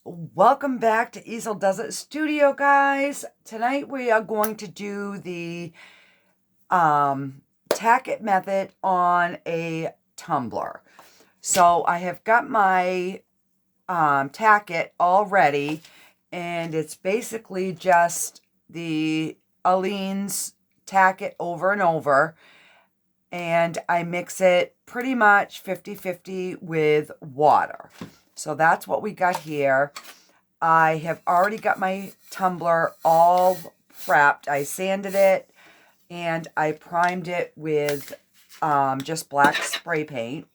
Welcome back to Easel Does It Studio, guys. Tonight we are going to do the tack it method on a tumbler. So I have got my tack it all ready, and it's basically just the Aleene's tack it over and over, and I mix it pretty much 50-50 with water. So that's what we got here. I have already got my tumbler all prepped. I sanded it and I primed it with just black spray paint.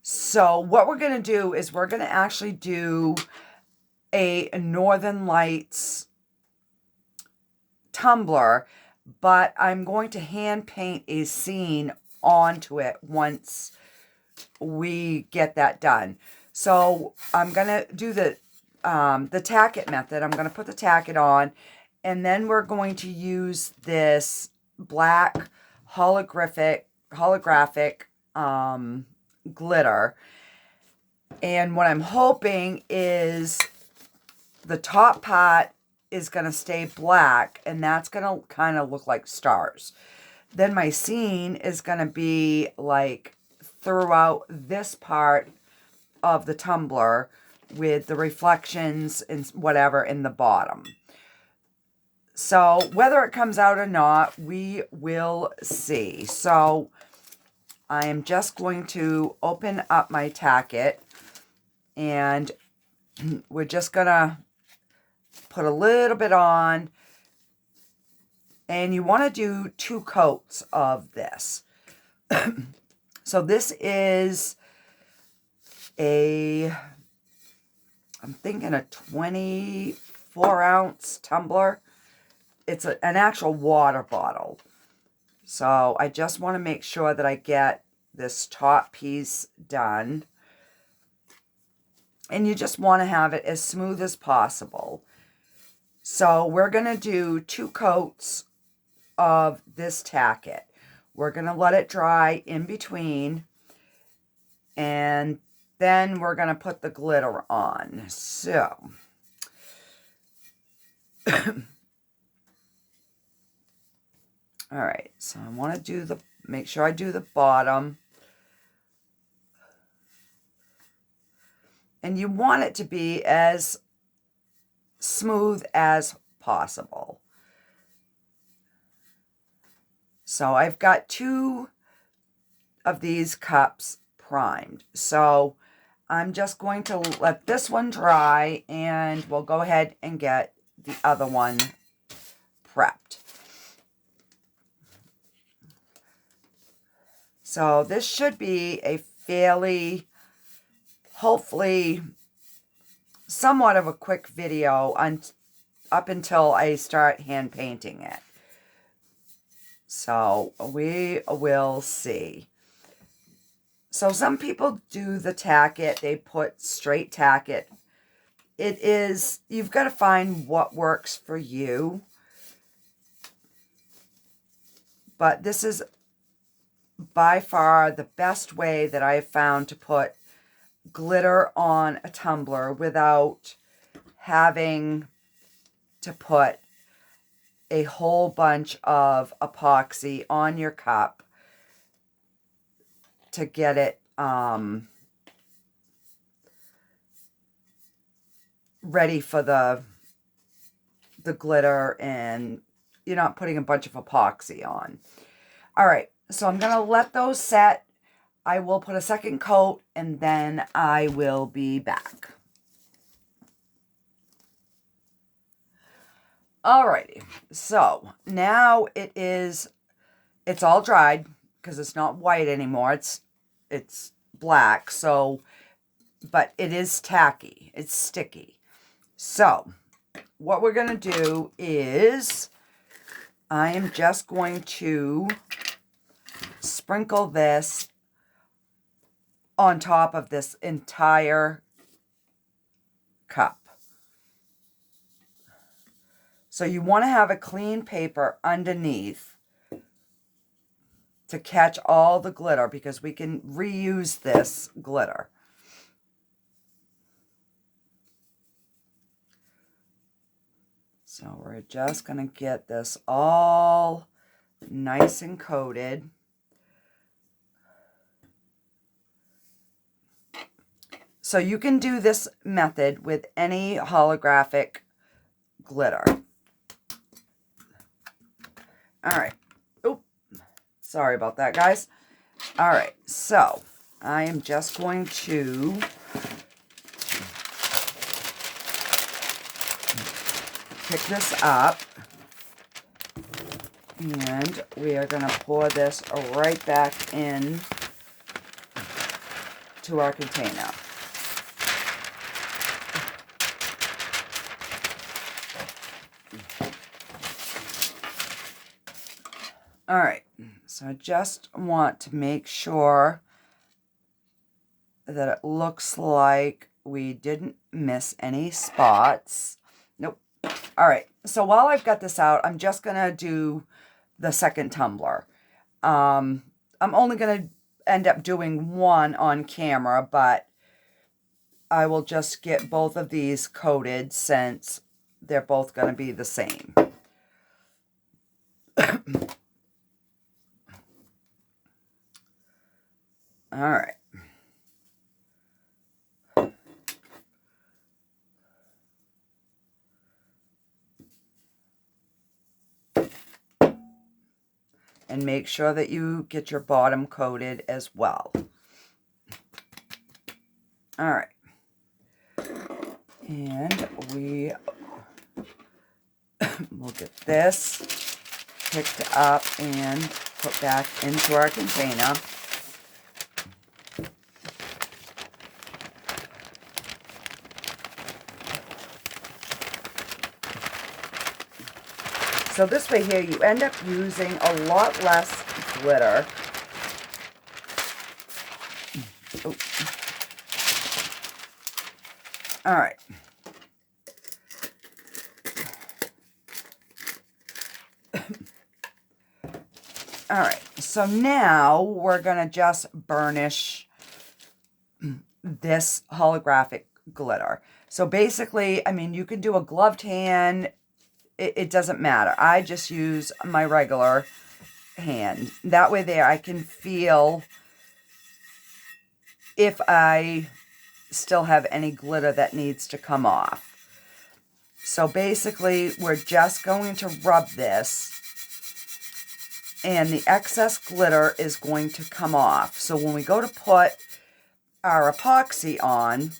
So what we're going to do is we're going to actually do a Northern Lights tumbler, but I'm going to hand paint a scene onto it once we get that done. So I'm going to do the tack it method. I'm going to put the tack it on, and then we're going to use this black holographic glitter. And what I'm hoping is the top part is going to stay black, and that's going to kind of look like stars. Then my scene is going to be like throughout this part of the tumbler with the reflections and whatever in the bottom. So whether it comes out or not, we will see. So I am just going to open up my tacket, and we're just gonna put a little bit on, and you want to do 2 coats of this. So this is I'm thinking a 24-ounce tumbler. It's an actual water bottle. So I just want to make sure that I get this top piece done. And you just want to have it as smooth as possible. So we're going to do 2 coats of this tacket. We're going to let it dry in between, and then we're going to put the glitter on. So all right, so I want to do make sure I do the bottom. And you want it to be as smooth as possible. So I've got 2 of these cups primed. So I'm just going to let this one dry, and we'll go ahead and get the other one prepped. So this should be a fairly, hopefully, somewhat of a quick video up until I start hand painting it. So we will see. So some people do the tacket. They put straight tacket. You've got to find what works for you. But this is by far the best way that I've found to put glitter on a tumbler without having to put a whole bunch of epoxy on your cup to get it ready for the glitter, and you're not putting a bunch of epoxy on. All right, so I'm going to let those set. I will put a second coat, and then I will be back. Alrighty, so now it's all dried because it's not white anymore. It's black, so, but it is tacky. It's sticky. So what we're going to do is I am just going to sprinkle this on top of this entire cup. So you want to have a clean paper underneath to catch all the glitter, because we can reuse this glitter. So we're just going to get this all nice and coated. So you can do this method with any holographic glitter. All right. Oop. Sorry about that, guys. All right. So I am just going to pick this up. And we are going to pour this right back in to our container. All right, so I just want to make sure that it looks like we didn't miss any spots. Nope. All right, so while I've got this out, I'm just going to do the second tumbler. I'm only going to end up doing one on camera, but I will just get both of these coated since they're both going to be the same. All right. And make sure that you get your bottom coated as well. All right. And we will get this picked up and put back into our container. So this way here, you end up using a lot less glitter. Oh. All right. All right, so now we're going to just burnish this holographic glitter. So basically, I mean, you can do a gloved hand. It doesn't matter. I just use my regular hand. That way there I can feel if I still have any glitter that needs to come off. So basically, we're just going to rub this, and the excess glitter is going to come off. So when we go to put our epoxy on,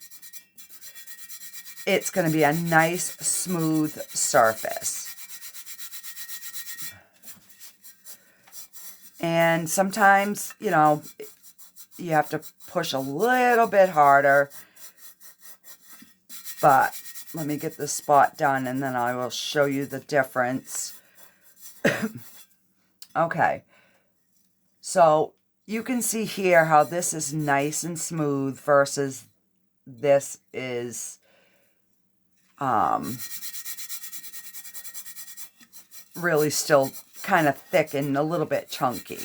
it's going to be a nice, smooth surface. And sometimes, you know, you have to push a little bit harder. But let me get this spot done, and then I will show you the difference. Okay. So you can see here how this is nice and smooth versus this is really still kind of thick and a little bit chunky.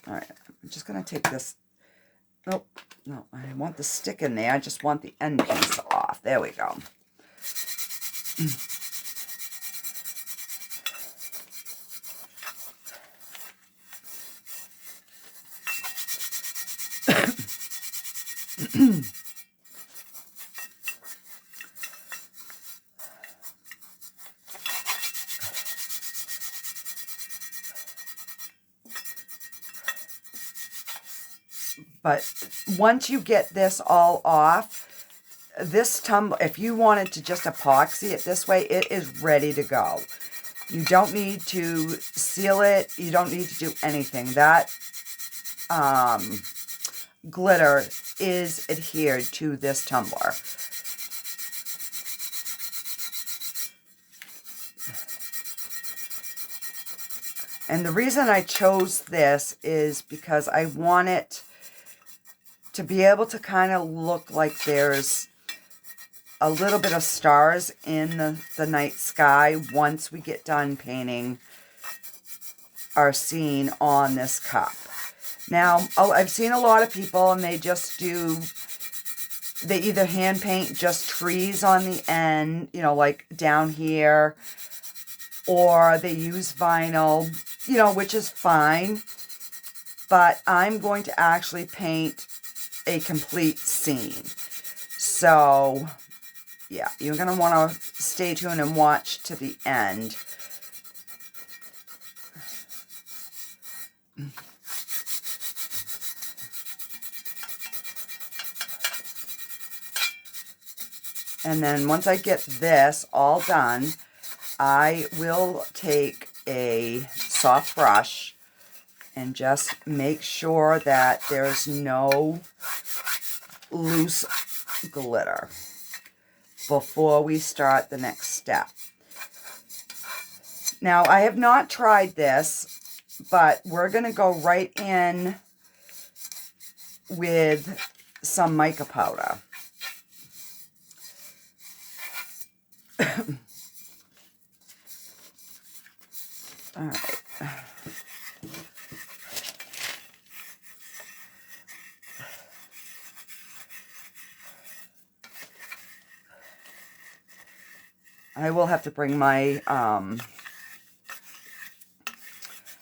All right, I'm just going to take this. Nope, no, I want the stick in there. I just want the end piece off. There we go. But once you get this all off, this tumbler, if you wanted to just epoxy it this way, it is ready to go. You don't need to seal it. You don't need to do anything. That glitter is adhered to this tumbler. And the reason I chose this is because I want it to be able to kind of look like there's a little bit of stars in the night sky once we get done painting our scene on this cup. Now, I've seen a lot of people and they just do they either hand paint just trees on the end, you know, like down here, or they use vinyl, you know, which is fine. But I'm going to actually paint a complete scene. So, yeah, you're going to want to stay tuned and watch to the end. And then once I get this all done, I will take a soft brush and just make sure that there's no loose glitter before we start the next step. Now, I have not tried this, but we're going to go right in with some mica powder. All right. I will have to bring my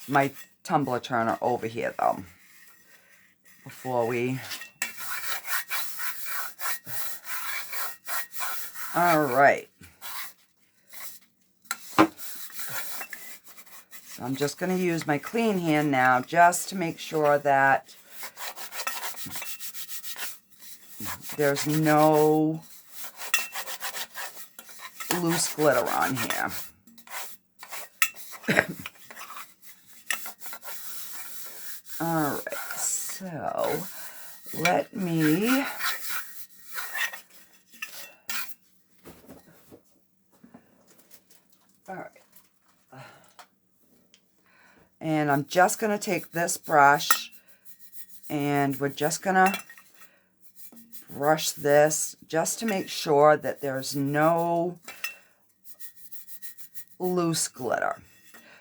my tumbler turner over here though before we. All right. So I'm just going to use my clean hand now just to make sure that there's no loose glitter on here. All right, so let me all right. And I'm just going to take this brush and we're just going to brush this just to make sure that there's no loose glitter.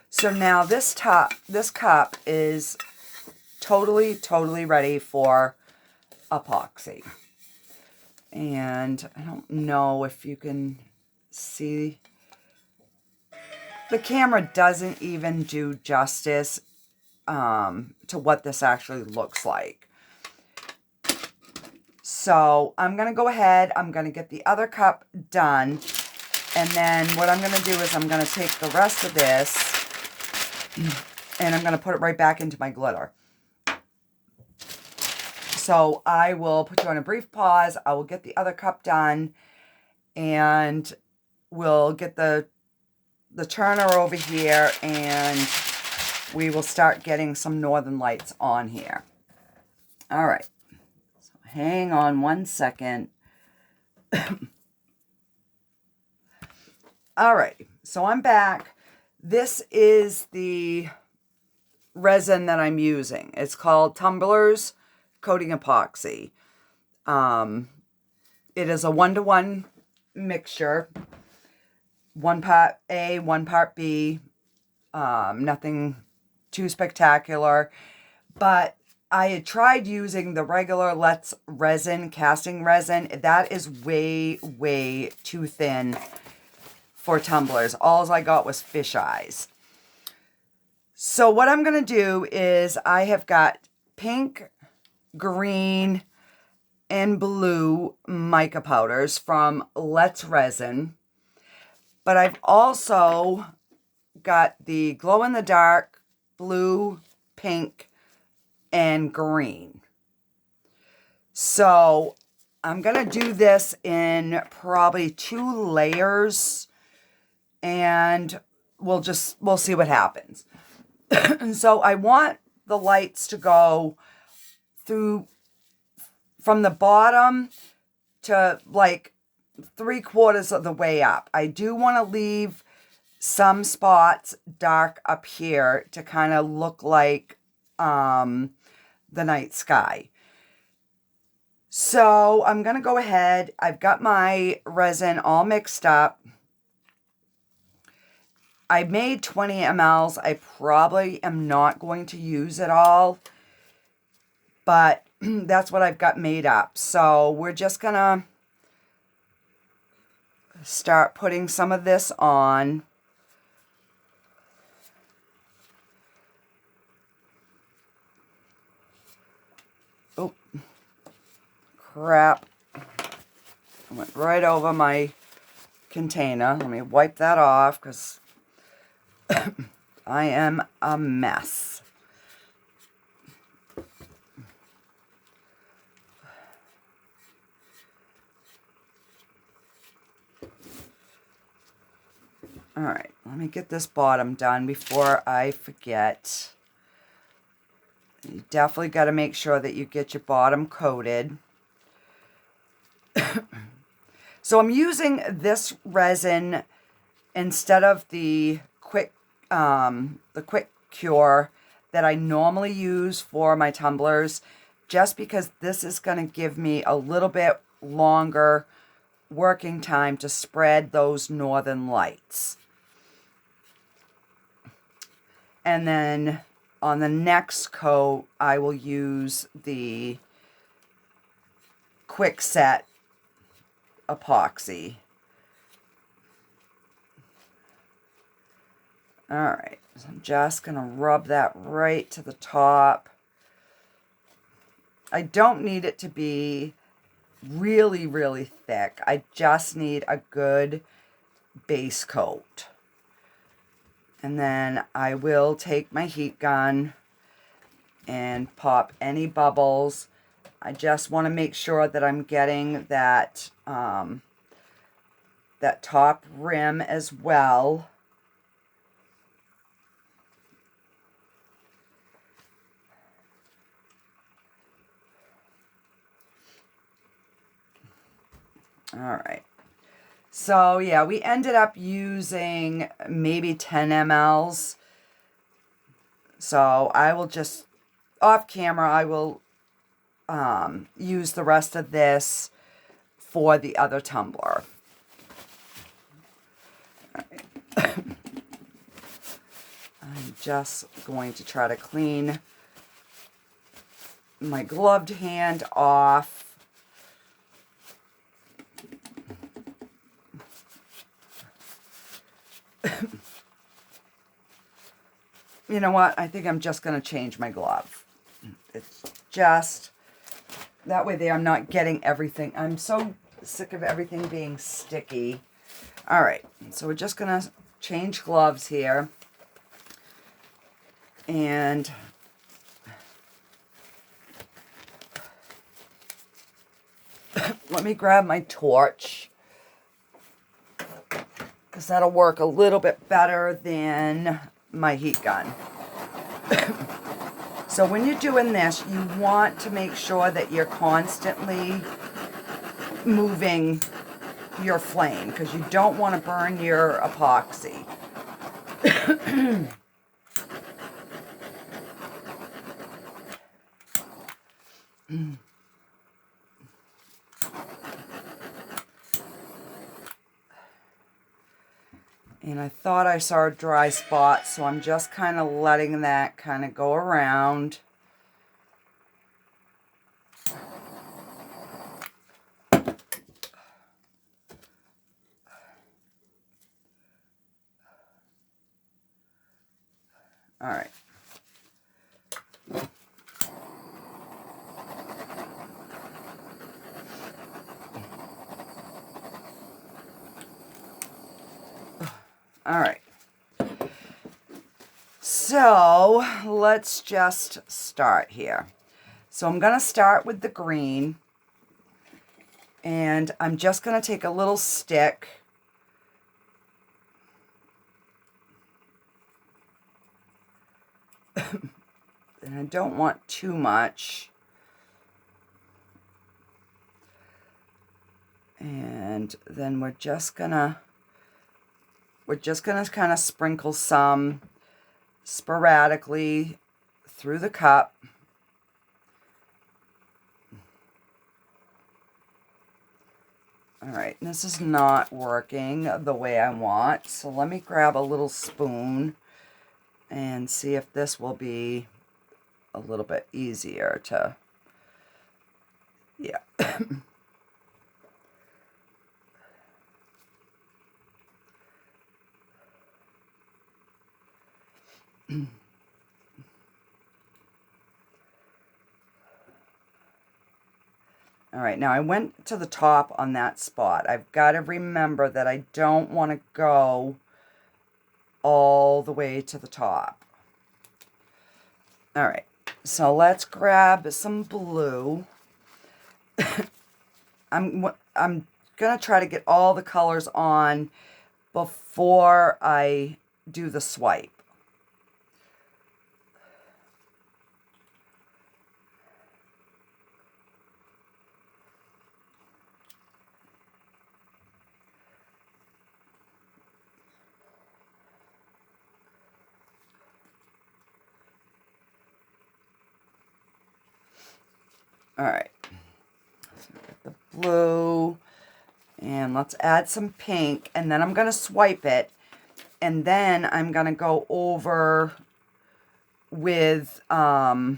So now this cup is totally ready for epoxy. And I don't know if you can see. The camera doesn't even do justice to what this actually looks like. So I'm going to go ahead. I'm going to get the other cup done. And then what I'm going to do is I'm going to take the rest of this and I'm going to put it right back into my glitter. So I will put you on a brief pause. I will get the other cup done and we'll get the turner over here and we will start getting some northern lights on here. All right. So hang on one second. All right. So I'm back. This is the resin that I'm using. It's called Tumblr's Coating Epoxy. It is a 1-to-1 mixture. 1 part A, 1 part B. Nothing too spectacular. But I had tried using the regular Let's resin, casting resin. That is way too thin for tumblers. All I got was fish eyes. So what I'm going to do is I have got pink, green, and blue mica powders from Let's Resin. But I've also got the glow-in-the-dark blue, pink, and green. So I'm going to do this in probably 2 layers. And we'll see what happens. And so I want the lights to go through from the bottom to like 3/4 of the way up. I do want to leave some spots dark up here to kind of look like the night sky. So I'm going to go ahead. I've got my resin all mixed up. I made 20 mLs. I probably am not going to use it all. But that's what I've got made up. So we're just gonna start putting some of this on. Oh, crap. I went right over my container. Let me wipe that off because I am a mess. All right, let me get this bottom done before I forget. You definitely got to make sure that you get your bottom coated. So I'm using this resin instead of the quick cure that I normally use for my tumblers, just because this is going to give me a little bit longer working time to spread those northern lights. And then on the next coat, I will use the quick set epoxy. All right, so I'm just going to rub that right to the top. I don't need it to be really, really thick. I just need a good base coat. And then I will take my heat gun and pop any bubbles. I just want to make sure that I'm getting that, that top rim as well. All right. So yeah, we ended up using maybe 10 mLs. So I will just, off camera, I will use the rest of this for the other tumbler. All right. I'm just going to try to clean my gloved hand off. You know what? I think I'm just going to change my glove. It's just, that way there I'm not getting everything. I'm so sick of everything being sticky. All right, so we're just going to change gloves here. And let me grab my torch, because that'll work a little bit better than my heat gun. So when you're doing this, you want to make sure that you're constantly moving your flame, because you don't want to burn your epoxy. And I thought I saw a dry spot, so I'm just kind of letting that kind of go around. All right. All right. So let's just start here. So I'm going to start with the green, and I'm just going to take a little stick and I don't want too much. And then we're just gonna kind of sprinkle some sporadically through the cup. All right, this is not working the way I want, so let me grab a little spoon and see if this will be a little bit easier to Yeah. All right, now I went to the top on that spot. I've got to remember that I don't want to go all the way to the top. All right, so let's grab some blue. I'm going to try to get all the colors on before I do the swipe. All right, so get the blue, and let's add some pink, and then I'm going to swipe it, and then I'm going to go over with the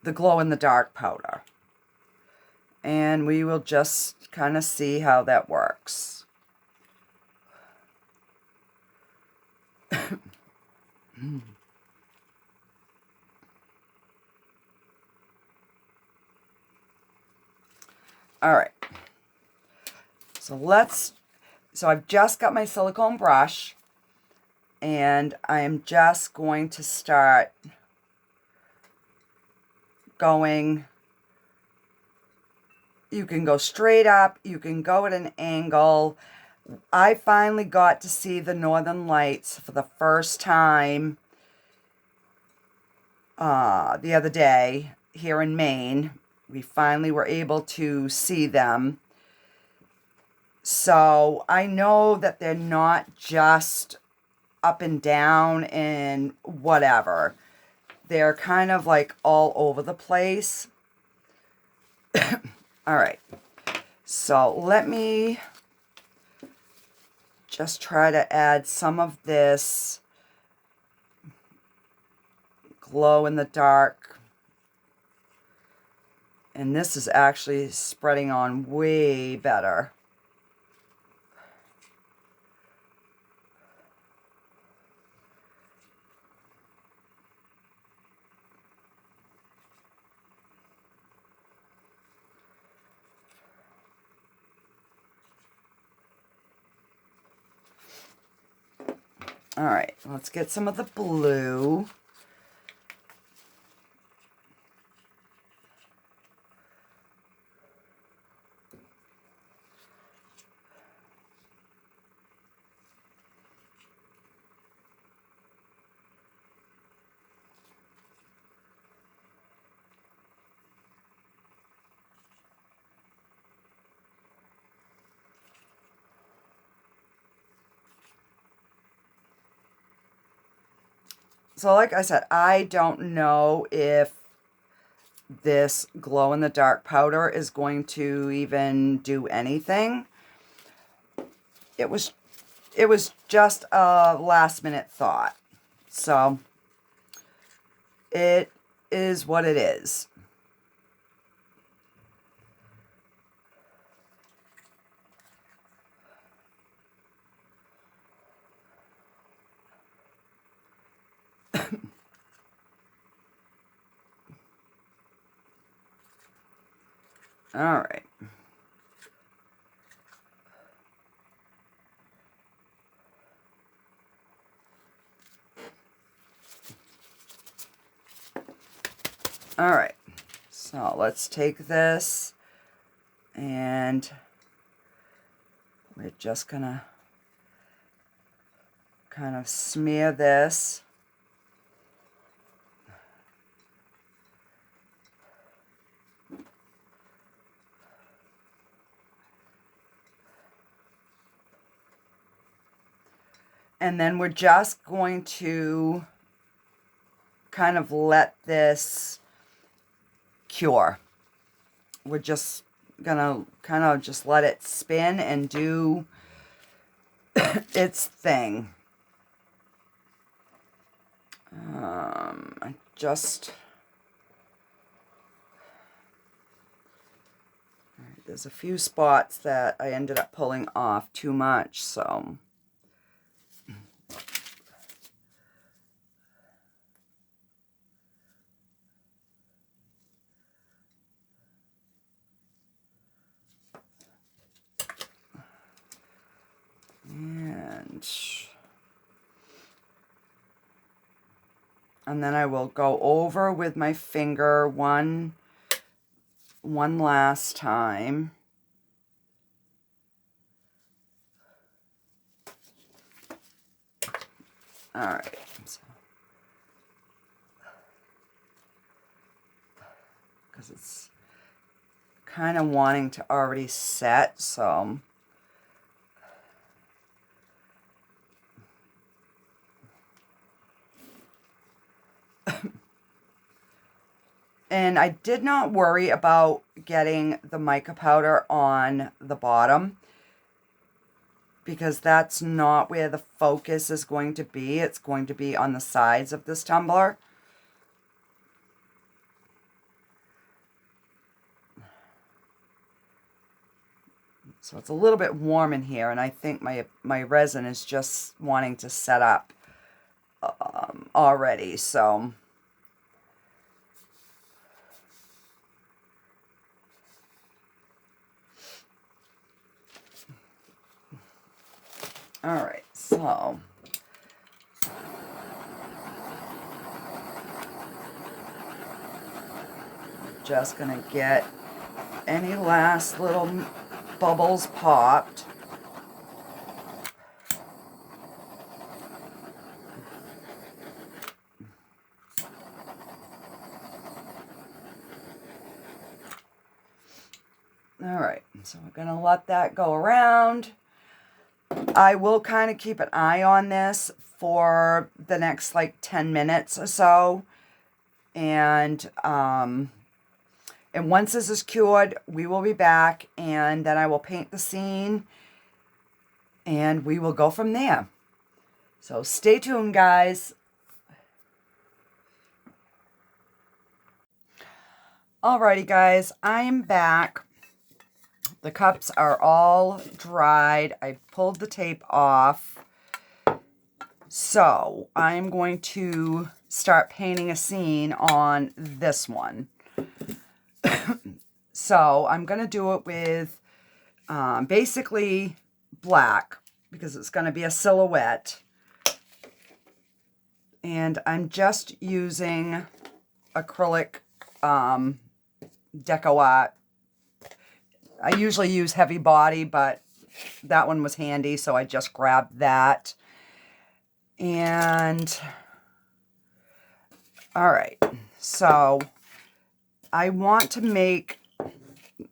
glow-in-the-dark powder. And we will just kind of see how that works. All right. So I've just got my silicone brush, and I am just going to start going. You can go straight up, you can go at an angle. I finally got to see the Northern Lights for the first time the other day here in Maine. We finally were able to see them. So I know that they're not just up and down and whatever. They're kind of like all over the place. All right. So let me just try to add some of this glow in the dark. And this is actually spreading on way better. All right, let's get some of the blue. So like I said, I don't know if this glow-in-the-dark powder is going to even do anything. It was just a last-minute thought. So it is what it is. All right. All right. So let's take this, and we're just gonna kind of smear this. And then we're just going to kind of let this cure. We're just gonna kind of just let it spin and do its thing. I just There's a few spots that I ended up pulling off too much, so. And then I will go over with my finger one last time. All right. Because it's kind of wanting to already set, so. And I did not worry about getting the mica powder on the bottom, because that's not where the focus is going to be. It's going to be on the sides of this tumbler. So it's a little bit warm in here, and I think my resin is just wanting to set up already, so. All right, so just gonna get any last little bubbles popped. All right, so we're gonna let that go around. I will kind of keep an eye on this for the next like 10 minutes or so. And once this is cured, we will be back, and then I will paint the scene, and we will go from there. So stay tuned, guys. Alrighty, guys, I'm back. The cups are all dried. I pulled the tape off. So I'm going to start painting a scene on this one. So I'm going to do it with basically black, because it's going to be a silhouette. And I'm just using acrylic Deco Art. I usually use heavy body, but that one was handy, so I just grabbed that. And, all right, so I want to make,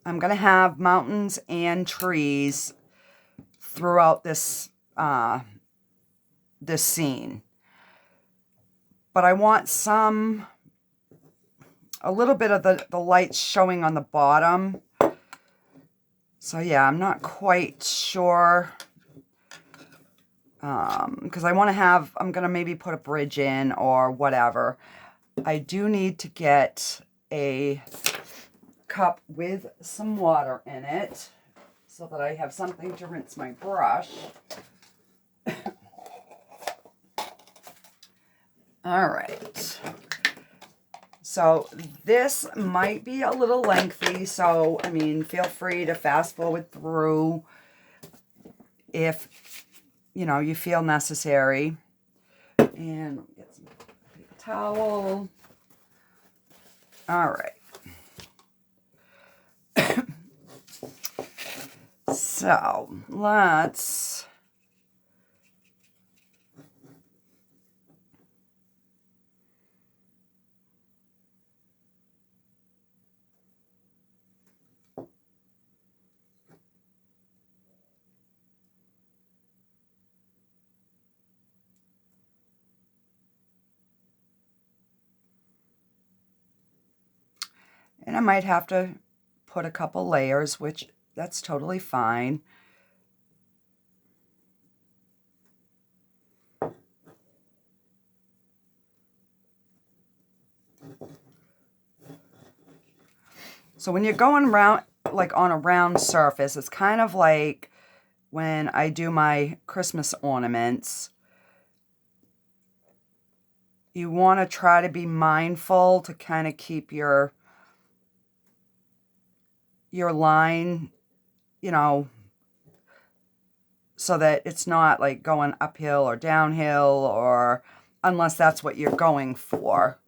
I'm going to have mountains and trees throughout this, this scene. But I want a little bit of the lights showing on the bottom. So yeah, I'm not quite sure, because I'm going to maybe put a bridge in or whatever. I do need to get a cup with some water in it so that I have something to rinse my brush. All right. So this might be a little lengthy, so, I mean, feel free to fast forward through if, you know, you feel necessary. And let me get some paper towel. All right. So, let's... And I might have to put a couple layers, which that's totally fine. So when you're going around, like on a round surface. It's kind of like when I do my Christmas ornaments. You want to try to be mindful to kind of keep your line, you know, so that it's not like going uphill or downhill, or unless that's what you're going for.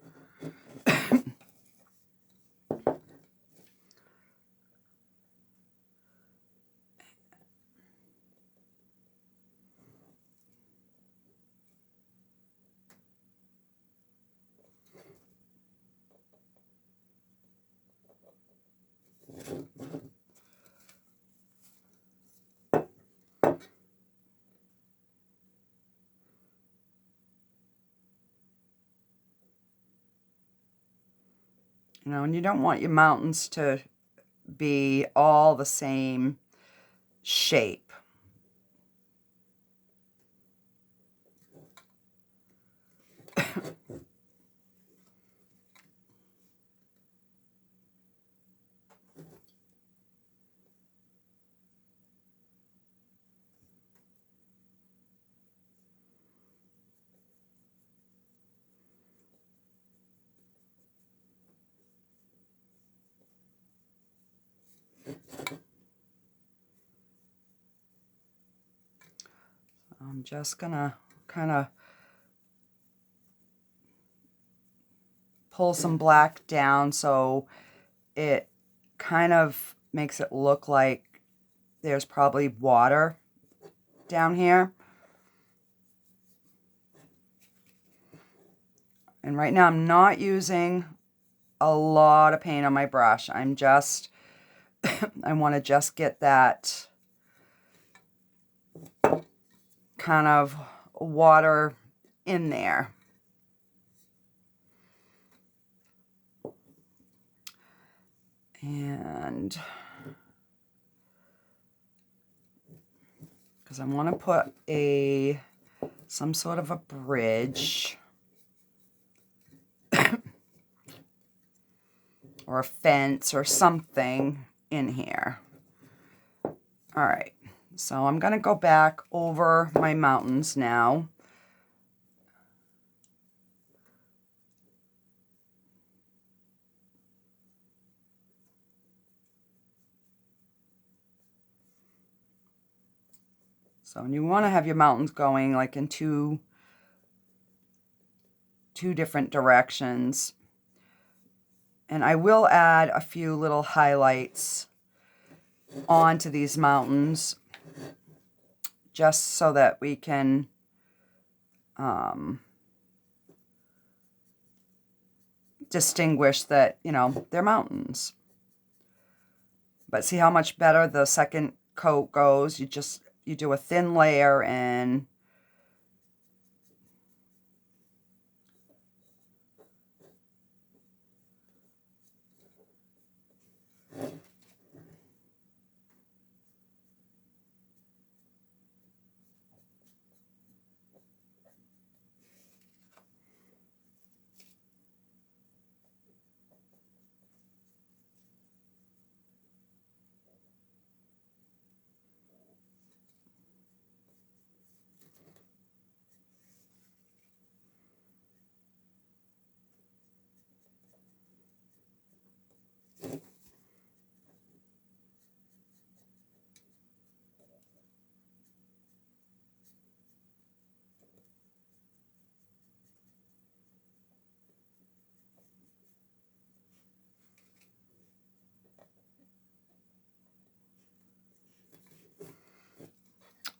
You know, and you don't want your mountains to be all the same shape. I'm just gonna kind of pull some black down so it kind of makes it look like there's probably water down here. And right now I'm not using a lot of paint on my brush. I'm just, I want to just get that kind of water in there. And because I want to put some sort of a bridge or a fence or something in here. All right, so I'm going to go back over my mountains now. So you want to have your mountains going like in two different directions. And I will add a few little highlights onto these mountains just so that we can distinguish that, you know, they're mountains. But see how much better the second coat goes? You do a thin layer and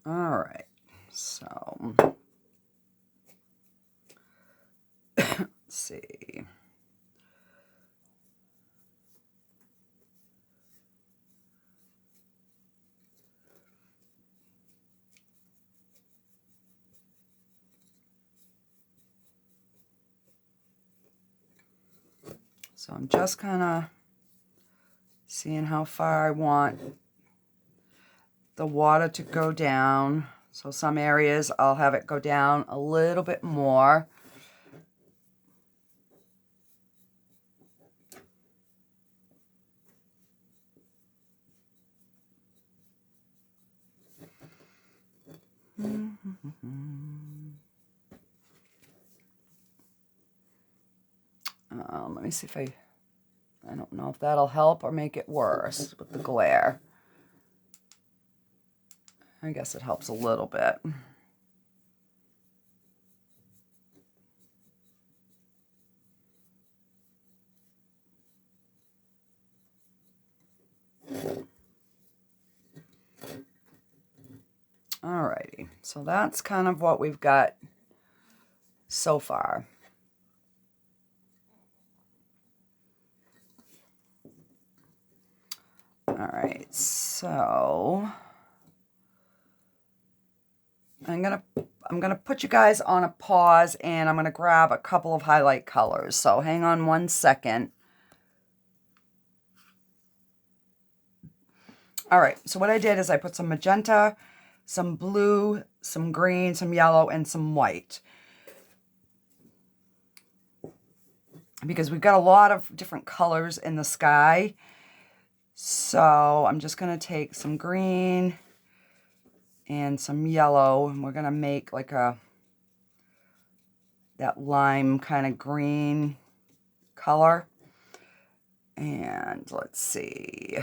all right. So let's see. So I'm just kind of seeing how far I want the water to go down. So some areas I'll have it go down a little bit more. me see if I don't know if that'll help or make it worse with the glare. I guess it helps a little bit. Alrighty, so that's kind of what we've got so far. Alright, so I'm gonna put you guys on a pause, and I'm gonna grab a couple of highlight colors. So hang on 1 second. All right, so what I did is I put some magenta, some blue, some green, some yellow, and some white. Because we've got a lot of different colors in the sky. So I'm just going to take some green and some yellow, and we're going to make like that lime kind of green color. And let's see.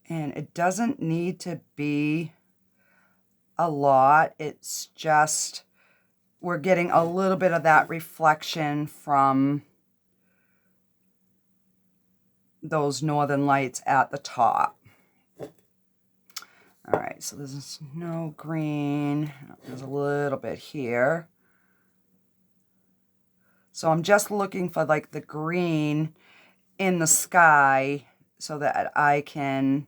And it doesn't need to be a lot. It's just we're getting a little bit of that reflection from those northern lights at the top. All right, so there's no green. There's a little bit here. So I'm just looking for like the green in the sky so that I can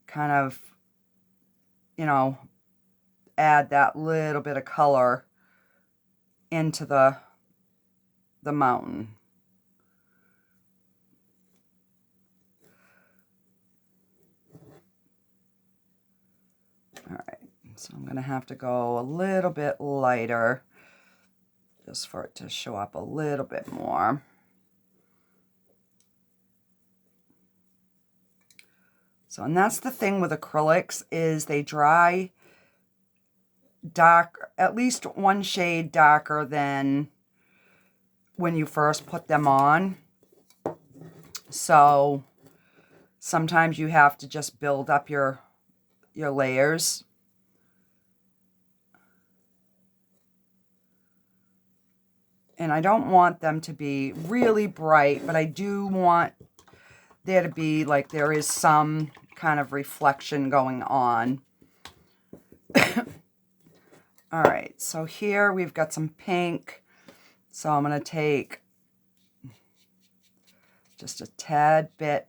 kind of, you know, add that little bit of color into the mountain. All right, so I'm going to have to go a little bit lighter just for it to show up a little bit more. So, and that's the thing with acrylics is they dry dark, at least one shade darker than when you first put them on. So sometimes you have to just build up your layers. And I don't want them to be really bright, but I do want there to be like there is some kind of reflection going on. All right, so here we've got some pink. So I'm going to take just a tad bit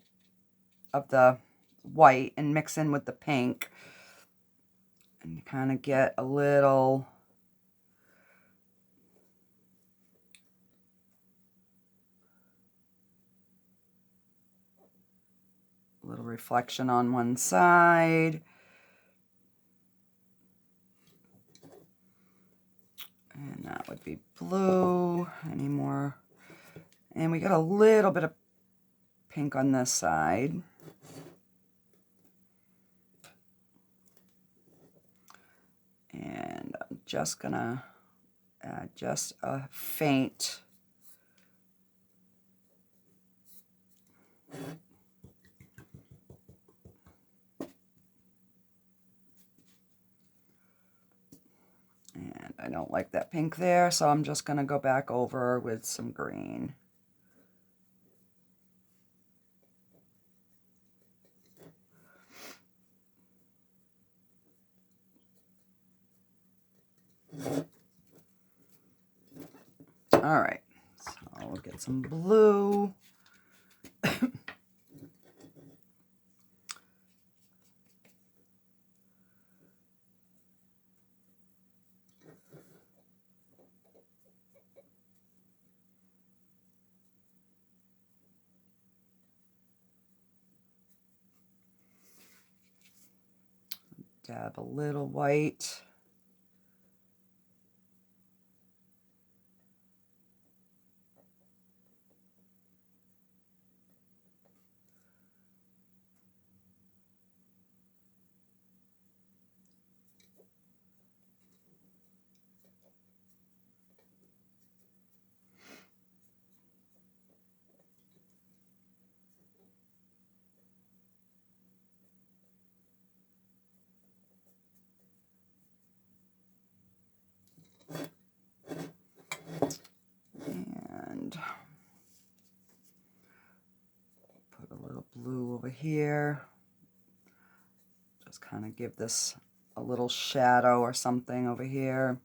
of the white and mix in with the pink. And you kind of get a little reflection on one side. And that would be blue. Any more? And we got a little bit of pink on this side. And I'm just gonna add just a faint and I don't like that pink there, so I'm just gonna go back over with some green. All right, so we'll get some blue. dab a little white. And put a little blue over here. Just kind of give this a little shadow or something over here.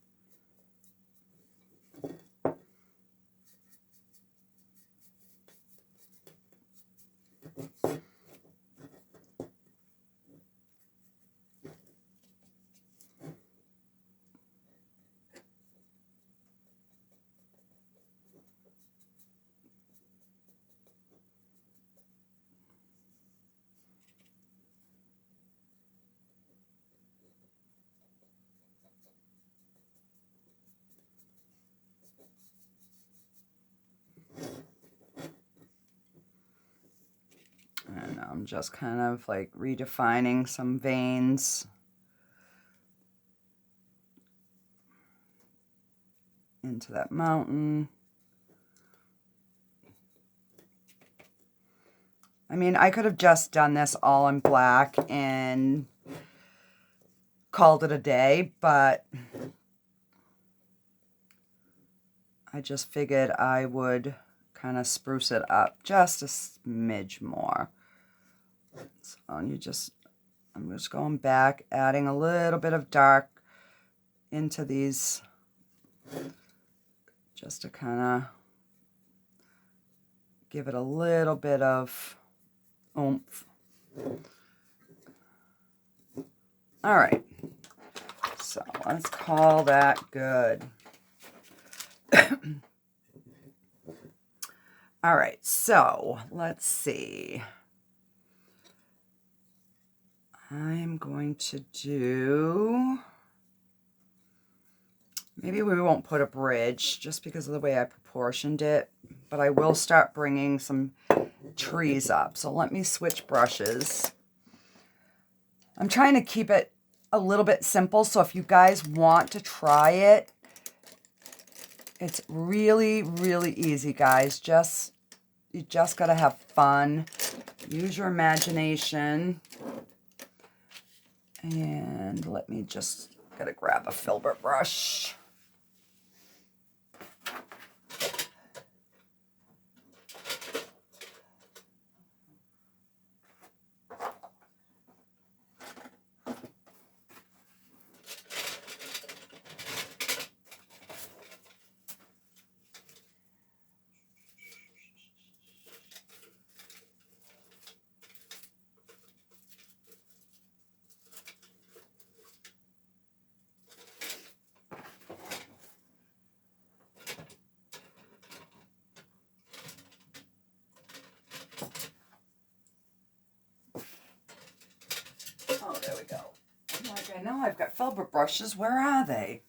And I'm just kind of like redefining some veins into that mountain. I mean, I could have just done this all in black and called it a day, but I just figured I would kind of spruce it up just a smidge more. So I'm just going back, adding a little bit of dark into these just to kind of give it a little bit of oomph. All right, so let's call that good. All right, so let's see. I'm going to do, maybe we won't put a bridge just because of the way I proportioned it, but I will start bringing some trees up. So let me switch brushes. I'm trying to keep it a little bit simple, so if you guys want to try it, it's really, really easy, guys. You just gotta have fun. Use your imagination. And let me just, gotta grab a filbert brush. Oh, there we go. Like, I know I've got filbert brushes. Where are they?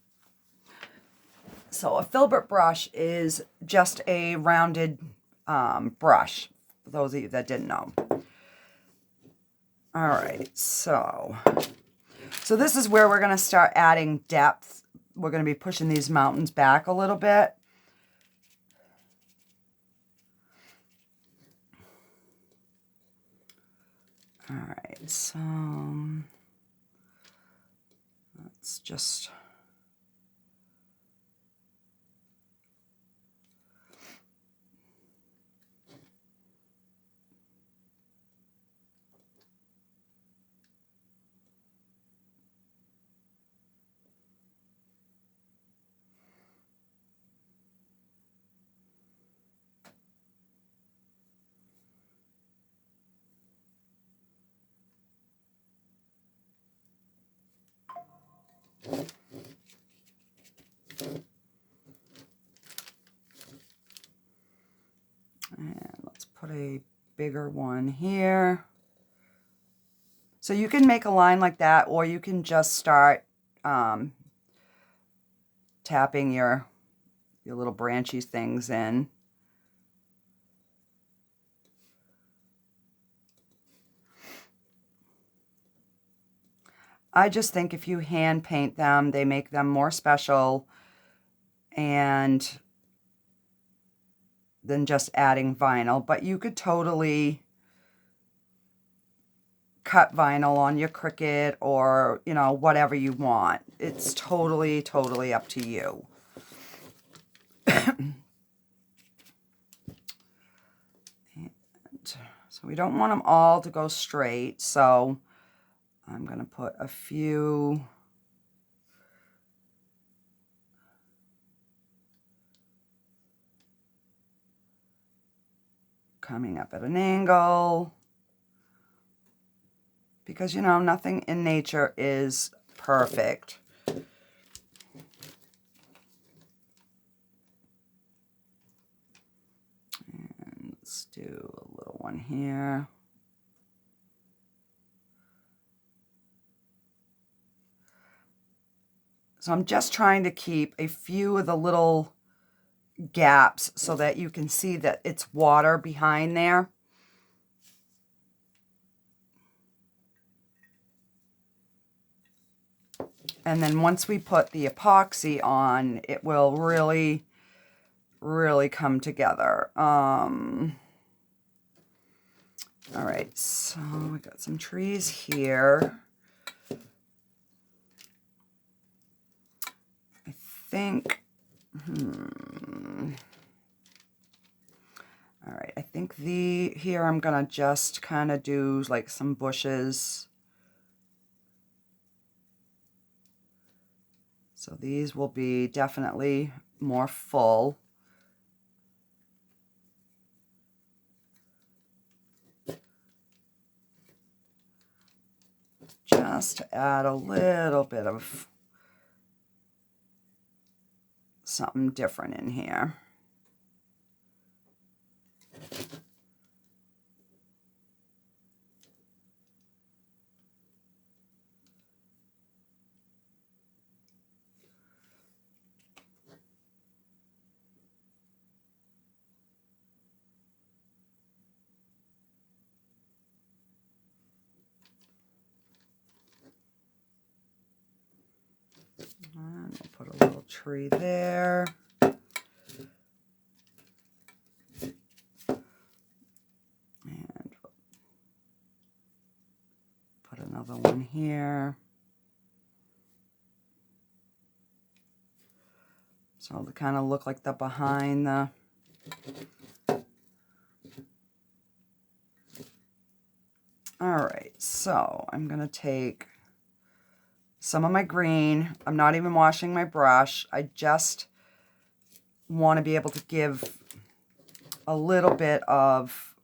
So a filbert brush is just a rounded brush, for those of you that didn't know. All right, so this is where we're going to start adding depth. We're going to be pushing these mountains back a little bit. All right, so let's just... And let's put a bigger one here. So you can make a line like that, or you can just start tapping your little branchy things in. I just think if you hand paint them, they make them more special and than just adding vinyl. But you could totally cut vinyl on your Cricut or, you know, whatever you want. It's totally, totally up to you. And so we don't want them all to go straight, so I'm going to put a few coming up at an angle, because, you know, nothing in nature is perfect. And let's do a little one here. So I'm just trying to keep a few of the little gaps so that you can see that it's water behind there. And then once we put the epoxy on, it will really, really come together. All right, so we got some trees here. I think, all right, I think here I'm gonna just kind of do like some bushes. So these will be definitely more full. Just to add a little bit of something different in here. And we'll put a little tree there. And put another one here. So they kind of look like the behind the... All right, so I'm going to take some of my green. I'm not even washing my brush. I just want to be able to give a little bit of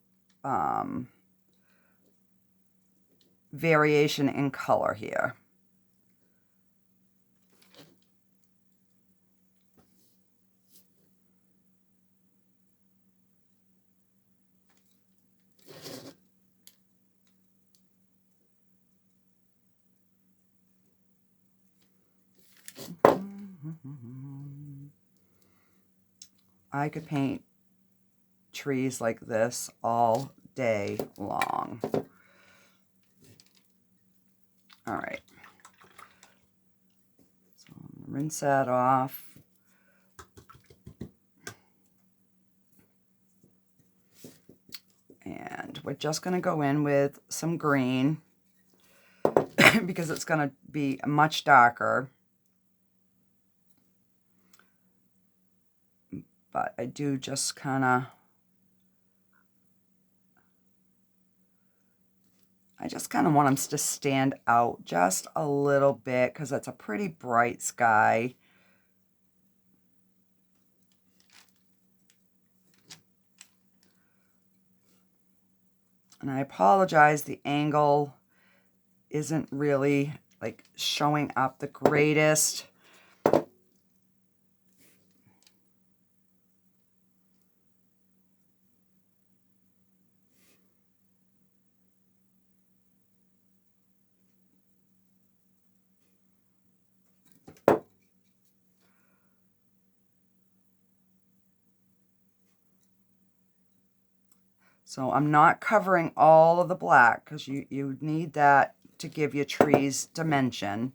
variation in color here. I could paint trees like this all day long. All right. So I'm gonna rinse that off. And we're just going to go in with some green because it's going to be much darker. But I do just kind of, want them to stand out just a little bit because it's a pretty bright sky. And I apologize, the angle isn't really like showing up the greatest. So I'm not covering all of the black because you need that to give your trees dimension.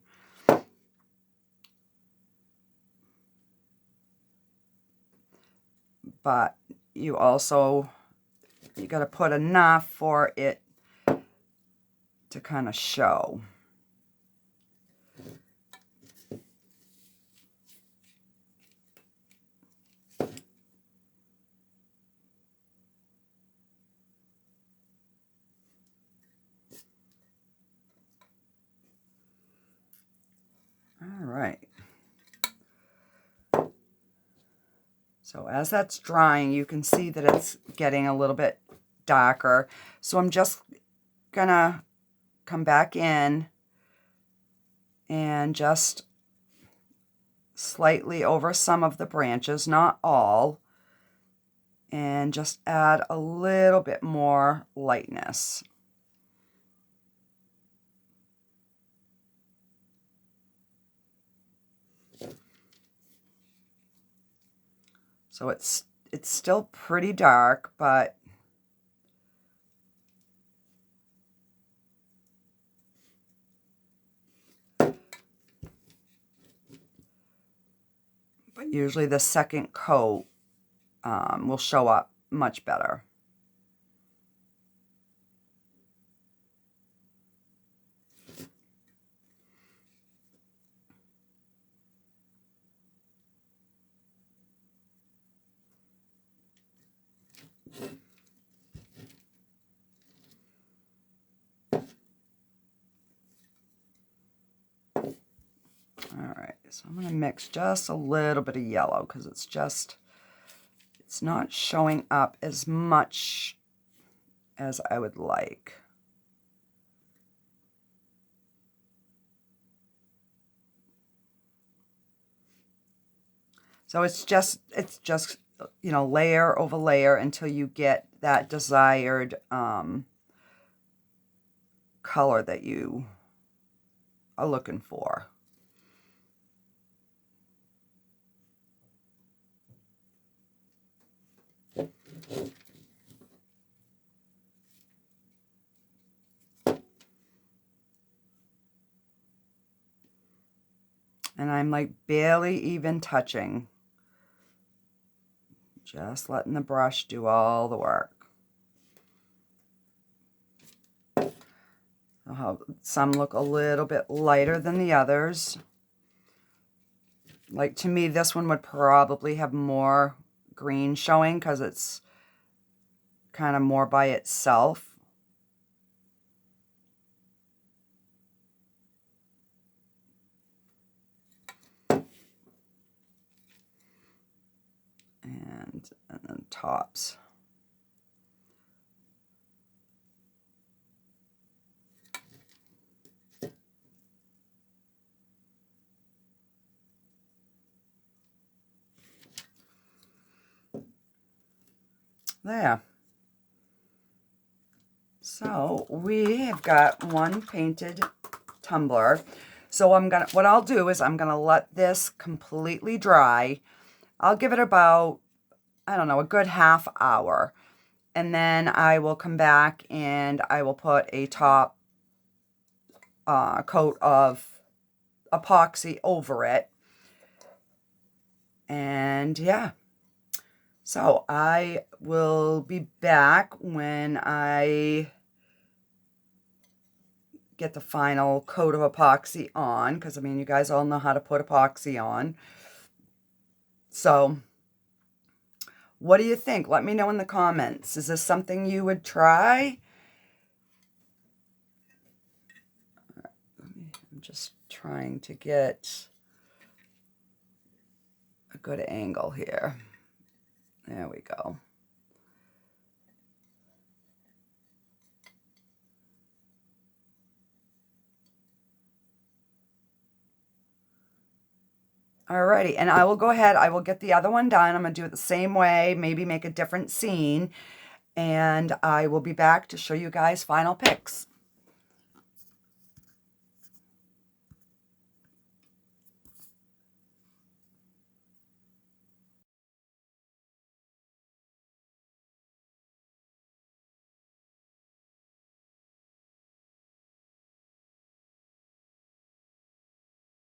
But you got to put enough for it to kind of show. All right. So as that's drying, you can see that it's getting a little bit darker. So I'm just gonna come back in and just slightly over some of the branches, not all, and just add a little bit more lightness. So it's still pretty dark, but usually the second coat will show up much better. All right, so I'm going to mix just a little bit of yellow because it's not showing up as much as I would like. So it's just you know, layer over layer until you get that desired color that you are looking for. And I'm like barely even touching. Just letting the brush do all the work. Some look a little bit lighter than the others. Like to me, this one would probably have more green showing because it's kind of more by itself. And then tops. There. So we have got one painted tumbler. So what I'll do is I'm gonna let this completely dry. I'll give it about, I don't know, a good half hour. And then I will come back and I will put a top coat of epoxy over it. And yeah. So I will be back when I get the final coat of epoxy on, because I mean, you guys all know how to put epoxy on. So what do you think? Let me know in the comments. Is this something you would try? I'm just trying to get a good angle here. There we go. Alrighty, and I will go ahead, I will get the other one done. I'm going to do it the same way, maybe make a different scene, and I will be back to show you guys final pics.